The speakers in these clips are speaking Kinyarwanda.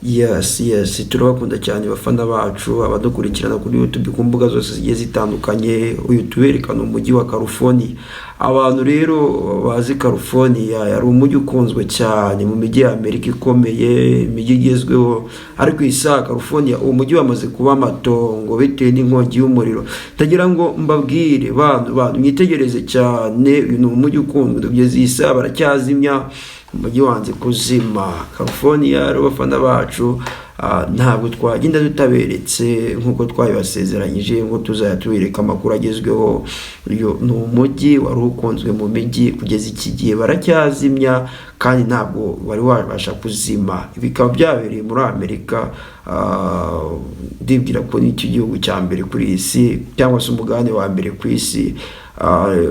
Yes, turabakunda cyane bafana bacu abadukurikirana kuri YouTube ku mbuga zose zigiye zitandukanye. Uyu tuberekana umujyi wa California. Abantu rero bazi California yari umujyi ukunzwe cyane mu mijyi ya Amerika ikomeye, imijyi igezweho, ariko isa California umujyi wamaze kuba amatongo bitewe n'inkongi y'umuriro. Ndagira ngo mbabwire bantu mwitegereze cyane, uyu ni umujyi ukunzwe, kugeza isa baracyazimya umujyi wanze kuzima. California rero bafana bacu, ntabwo twagenda tutaberetse nkuko twabibasezeranyije ngo tuzajya tubereka amakuru agezweho. Uyu ni umujyi wari ukunzwe mu mijyi, kugeza iki gihe baracyazimya kandi ntabwo bari wabasha kuzima. Bikaba byabereye muri Amerika, ndibwira ko n'icyo gihugu cya mbere kuri isi, cyangwa se umugabane wa mbere ku isi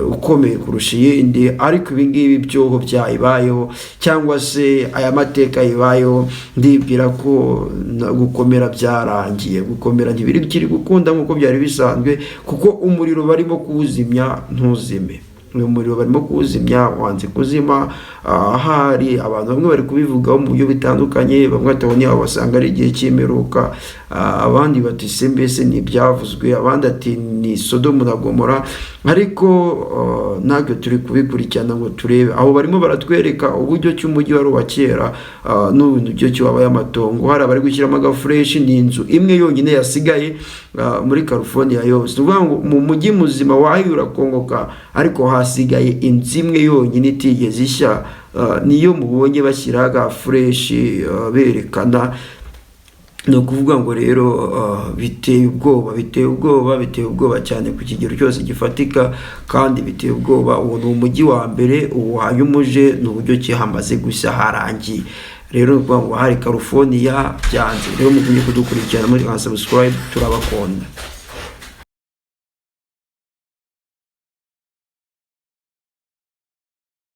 ukomeye kurusha iyindi. Ariko ibi ngibi byoho byayibayeho, cyangwa se aya mateka yibayeho, ndibwira ko gukomera byarangiye. Gukomera ntibiri gukunda nk'uko byari bisanzwe, kuko umuriro barimo kuwuzimya ntuzime. Uyu muriro barimo kuwuzimya wanze kuzima. Ahari abantu bamwe bari kubivugaho mu buryo bitandukanye, bamwe batabonye aho basanga ari igihe cy'imperuka, abandi bati se mbese ni ibyavuzwe, abandi ati ni Sodomu na Gomora. Ariko ntabwo turi kubikurikirana ngo turebe. Aho barimo baratwereka uburyo cy'umujyi wari uwa kera n'uburyo cyo wabaye amatongo. Hari abari gushyiramo agafureshi, ni inzu imwe yonyine yasigaye muri California yose. Tuvuga ngo mu mujyi muzima wahiyura kongoka, ariko hasigaye inzu imwe yonyine itigeze ishya. Niyo mubonye bashyiraho agafureshi berekana. Ni ukuvuga ngo rero biteye ubwoba cyane ku kigero cyose gifatika, kandi biteye ubwoba. Uwo ni umujyi wa mbere, uwo hanyumuje ni uburyo ki hamaze gushya harangiye. Rero ni ukuvuga ngo hari California byanze. Rero mukunye kudukurikirana muri subscribe, turabakunda.